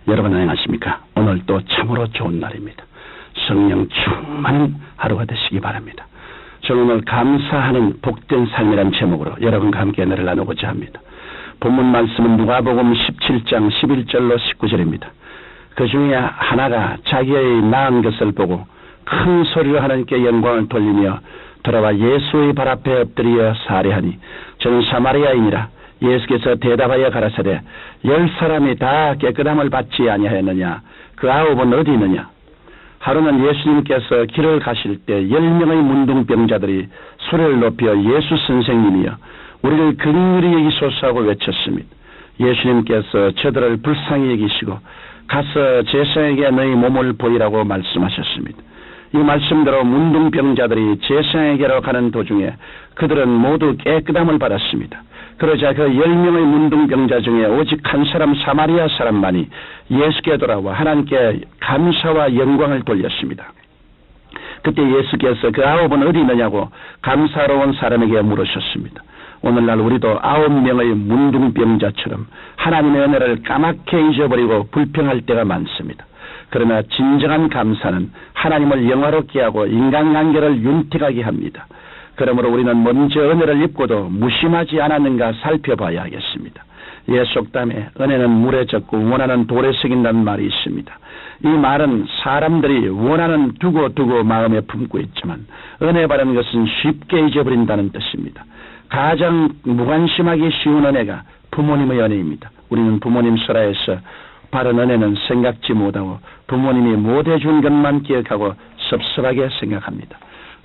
여러분 안녕하십니까? 오늘 또 참으로 좋은 날입니다. 성령 충만한 하루가 되시기 바랍니다. 저는 오늘 감사하는 복된 삶이라는 제목으로 여러분과 함께 은혜를 나누고자 합니다. 본문 말씀은 누가복음 17장 11절로 19절입니다. 그 중에 하나가 자기의 나은 것을 보고 큰 소리로 하나님께 영광을 돌리며 돌아와 예수의 발 앞에 엎드려 살해하니 저는 사마리아인이라. 예수께서 대답하여 가라사대 10사람이 다 깨끗함을 받지 아니하였느냐? 그 9은 어디 있느냐? 하루는 예수님께서 길을 가실 때 10명의 문둥병자들이 소리를 높여 예수 선생님이여 우리를 긍휼히 여기소서 하고 외쳤습니다. 예수님께서 저들을 불쌍히 여기시고 가서 제사장에게 너희 몸을 보이라고 말씀하셨습니다. 이 말씀대로 문둥병자들이 제사장에게로 가는 도중에 그들은 모두 깨끗함을 받았습니다. 그러자 그 10명의 문둥병자 중에 오직 한 사람 사마리아 사람만이 예수께 돌아와 하나님께 감사와 영광을 돌렸습니다. 그때 예수께서 그 9은 어디 있느냐고 감사로 온 사람에게 물으셨습니다. 오늘날 우리도 9명의 문둥병자처럼 하나님의 은혜를 까맣게 잊어버리고 불평할 때가 많습니다. 그러나 진정한 감사는 하나님을 영화롭게 하고 인간관계를 윤택하게 합니다. 그러므로 우리는 먼저 은혜를 입고도 무심하지 않았는가 살펴봐야 하겠습니다. 예, 속담에 은혜는 물에 젖고 원하는 돌에 새긴다는 말이 있습니다. 이 말은 사람들이 원하는 두고 마음에 품고 있지만 은혜 받은 것은 쉽게 잊어버린다는 뜻입니다. 가장 무관심하기 쉬운 은혜가 부모님의 은혜입니다. 우리는 부모님 설화에서 바른 은혜는 생각지 못하고 부모님이 못해준 것만 기억하고 섭섭하게 생각합니다.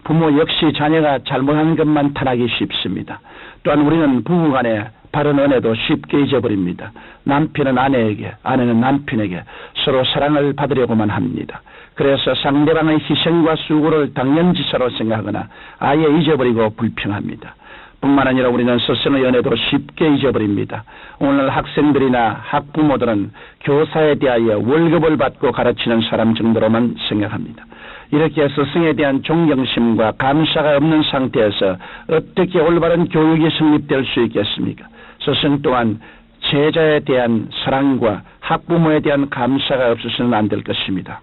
부모 역시 자녀가 잘못한 것만 탓하기 쉽습니다. 또한 우리는 부부간에 바른 은혜도 쉽게 잊어버립니다. 남편은 아내에게, 아내는 남편에게 서로 사랑을 받으려고만 합니다. 그래서 상대방의 희생과 수고를 당연지사로 생각하거나 아예 잊어버리고 불평합니다. 뿐만 아니라 우리는 스승의 은혜도 쉽게 잊어버립니다. 오늘 학생들이나 학부모들은 교사에 대하여 월급을 받고 가르치는 사람 정도로만 생각합니다. 이렇게 스승에 대한 존경심과 감사가 없는 상태에서 어떻게 올바른 교육이 성립될 수 있겠습니까? 스승 또한 제자에 대한 사랑과 학부모에 대한 감사가 없어서는 안 될 것입니다.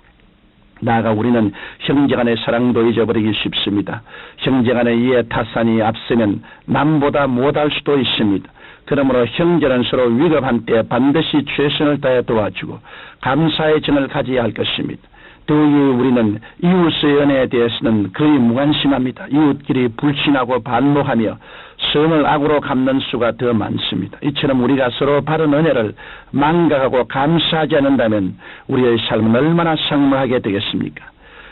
나아가 우리는 형제간의 사랑도 잊어버리기 쉽습니다. 형제간의 이해 타산이 앞서면 남보다 못할 수도 있습니다. 그러므로 형제는 서로 위급한 때 반드시 최선을 다해 도와주고 감사의 정을 가져야 할 것입니다. 더욱이 우리는 이웃의 은혜에 대해서는 거의 무관심합니다. 이웃끼리 불신하고 반목하며 선을 악으로 갚는 수가 더 많습니다. 이처럼 우리가 서로 바른 은혜를 망각하고 감사하지 않는다면 우리의 삶은 얼마나 삭막하게 되겠습니까?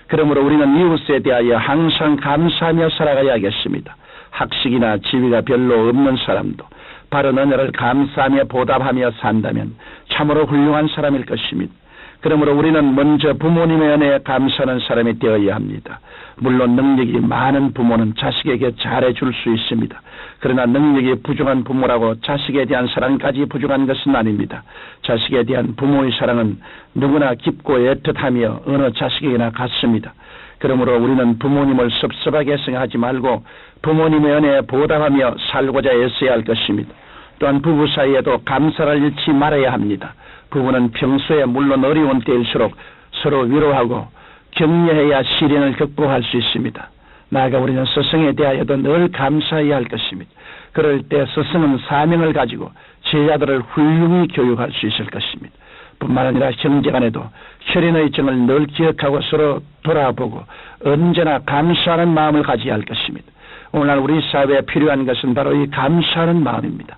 그러므로 우리는 이웃에 대하여 항상 감사하며 살아가야 하겠습니다. 학식이나 지위가 별로 없는 사람도 바른 은혜를 감사하며 보답하며 산다면 참으로 훌륭한 사람일 것입니다. 그러므로 우리는 먼저 부모님의 은혜에 감사하는 사람이 되어야 합니다. 물론 능력이 많은 부모는 자식에게 잘해줄 수 있습니다. 그러나 능력이 부족한 부모라고 자식에 대한 사랑까지 부족한 것은 아닙니다. 자식에 대한 부모의 사랑은 누구나 깊고 애틋하며 어느 자식에게나 같습니다. 그러므로 우리는 부모님을 섭섭하게 생각하지 말고 부모님의 은혜에 보답하며 살고자 애써야 할 것입니다. 또한 부부 사이에도 감사를 잃지 말아야 합니다. 부부는 평소에 물론 어려운 때일수록 서로 위로하고 격려해야 시련을 극복할 수 있습니다. 나아가 우리는 스승에 대하여도 늘 감사해야 할 것입니다. 그럴 때 스승은 사명을 가지고 제자들을 훌륭히 교육할 수 있을 것입니다. 뿐만 아니라 형제간에도 혈연의 정을 늘 기억하고 서로 돌아보고 언제나 감사하는 마음을 가져야 할 것입니다. 오늘날 우리 사회에 필요한 것은 바로 이 감사하는 마음입니다.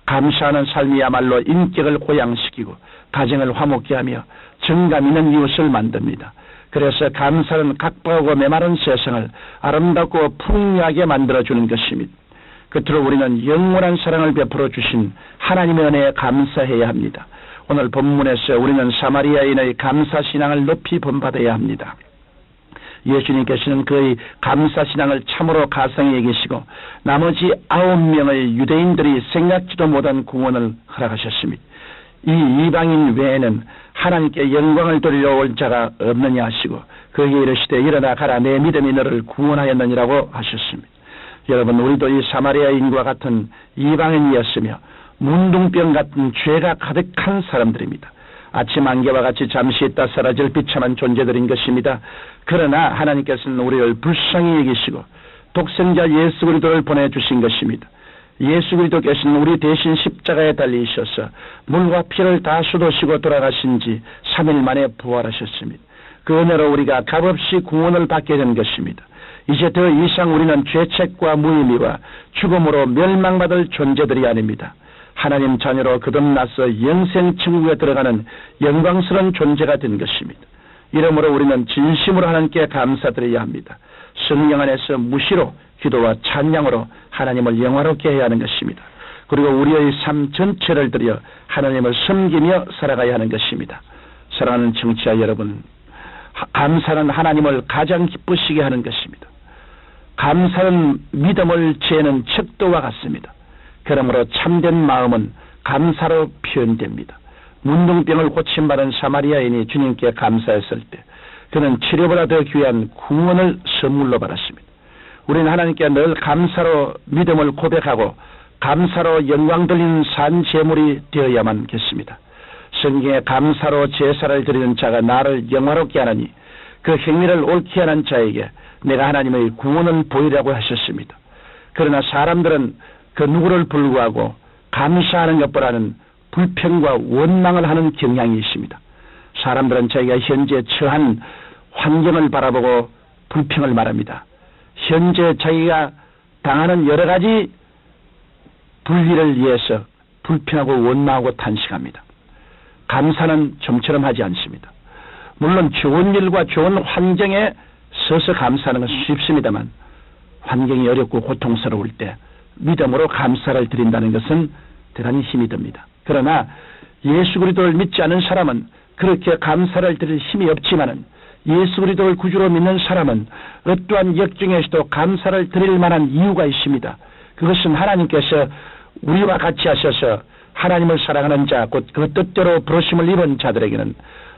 감사하는 삶이야말로 인격을 고양시키고 가정을 화목케 하며 정감 있는 이웃을 만듭니다. 그래서 감사는 각박하고 메마른 세상을 아름답고 풍요하게 만들어주는 것입니다. 끝으로 우리는 영원한 사랑을 베풀어 주신 하나님의 은혜에 감사해야 합니다. 오늘 본문에서 우리는 사마리아인의 감사신앙을 높이 본받아야 합니다. 예수님께서는 그의 감사신앙을 참으로 가상히 여기시고 나머지 9명의 유대인들이 생각지도 못한 구원을 허락하셨습니다. 이 이방인 외에는 하나님께 영광을 돌려올 자가 없느냐 하시고 그에게 이르시되 일어나 가라 내 믿음이 너를 구원하였느니라고 하셨습니다. 여러분 우리도 이 사마리아인과 같은 이방인이었으며 문둥병 같은 죄가 가득한 사람들입니다. 아침 안개와 같이 잠시 있다 사라질 비참한 존재들인 것입니다. 그러나 하나님께서는 우리를 불쌍히 여기시고 독생자 예수 그리스도를 보내주신 것입니다. 예수 그리스도께서는 우리 대신 십자가에 달리셔서 물과 피를 다 쏟으시고 돌아가신 지 3일 만에 부활하셨습니다. 그 은혜로 우리가 값없이 구원을 받게 된 것입니다. 이제 더 이상 우리는 죄책과 무의미와 죽음으로 멸망받을 존재들이 아닙니다. 하나님 자녀로 거듭나서 영생 천국에 들어가는 영광스러운 존재가 된 것입니다. 이러므로 우리는 진심으로 하나님께 감사드려야 합니다. 성령 안에서 무시로 기도와 찬양으로 하나님을 영화롭게 해야 하는 것입니다. 그리고 우리의 삶 전체를 들여 하나님을 섬기며 살아가야 하는 것입니다. 사랑하는 청취자 여러분, 감사는 하나님을 가장 기쁘시게 하는 것입니다. 감사는 믿음을 재는 척도와 같습니다. 그러므로 참된 마음은 감사로 표현됩니다. 문둥병을 고침받은 사마리아인이 주님께 감사했을 때 그는 치료보다 더 귀한 구원을 선물로 받았습니다. 우리는 하나님께 늘 감사로 믿음을 고백하고 감사로 영광 돌리는 산 제물이 되어야만 겠습니다. 성경에 감사로 제사를 드리는 자가 나를 영화롭게 하나니 그 행위를 옳게 하는 자에게 내가 하나님의 구원을 보이라고 하셨습니다. 그러나 사람들은 그 누구를 불구하고 감사하는 것보다는 불평과 원망을 하는 경향이 있습니다. 사람들은 자기가 현재 처한 환경을 바라보고 불평을 말합니다. 현재 자기가 당하는 여러 가지 불리를 위해서 불평하고 원망하고 탄식합니다. 감사는 좀처럼 하지 않습니다. 물론 좋은 일과 좋은 환경에 서서 감사하는 것은 쉽습니다만 환경이 어렵고 고통스러울 때 믿음으로 감사를 드린다는 것은 대단히 힘이 듭니다. 그러나 예수 그리스도를 믿지 않은 사람은 그렇게 감사를 드릴 힘이 없지만은 예수 그리스도를 구주로 믿는 사람은 어떠한 역경에서도 감사를 드릴 만한 이유가 있습니다. 그것은 하나님께서 우리와 같이 하셔서 하나님을 사랑하는 자, 곧 그 뜻대로 부르심을 입은 자들에게는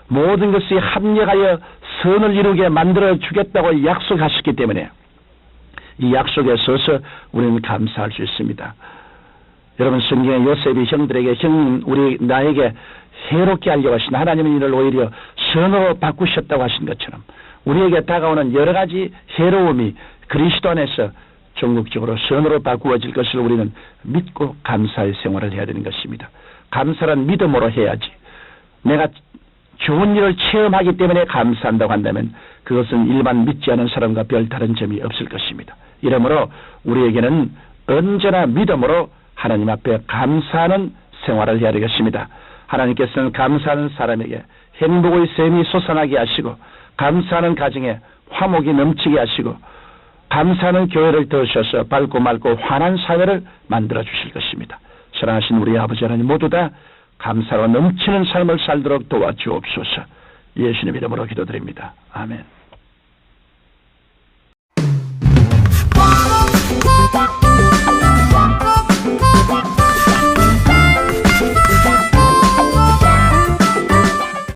모든 것이 합력하여 선을 이루게 만들어 주겠다고 약속하셨기 때문에 이 약속에 서서 우리는 감사할 수 있습니다. 여러분, 성경에 요셉이 형들에게 우리 나에게 해롭게 하려고 하신 하나님은 이를 오히려 선으로 바꾸셨다고 하신 것처럼 우리에게 다가오는 여러 가지 해로움이 그리스도 안에서 전국적으로 선으로 바꾸어질 것을 우리는 믿고 감사의 생활을 해야 되는 것입니다. 감사란 믿음으로 해야지. 내가 좋은 일을 체험하기 때문에 감사한다고 한다면 그것은 일반 믿지 않은 사람과 별 다른 점이 없을 것입니다. 이러므로 우리에게는 언제나 믿음으로 하나님 앞에 감사하는 생활을 해야 되겠습니다. 하나님께서는 감사하는 사람에게 행복의 샘이 솟아나게 하시고 감사하는 가정에 화목이 넘치게 하시고 감사하는 교회를 더우셔서 밝고 맑고 환한 사회를 만들어 주실 것입니다. 사랑하신 우리 아버지 하나님, 모두 다 감사로 넘치는 삶을 살도록 도와주옵소서. 예수님 이름으로 기도드립니다. 아멘.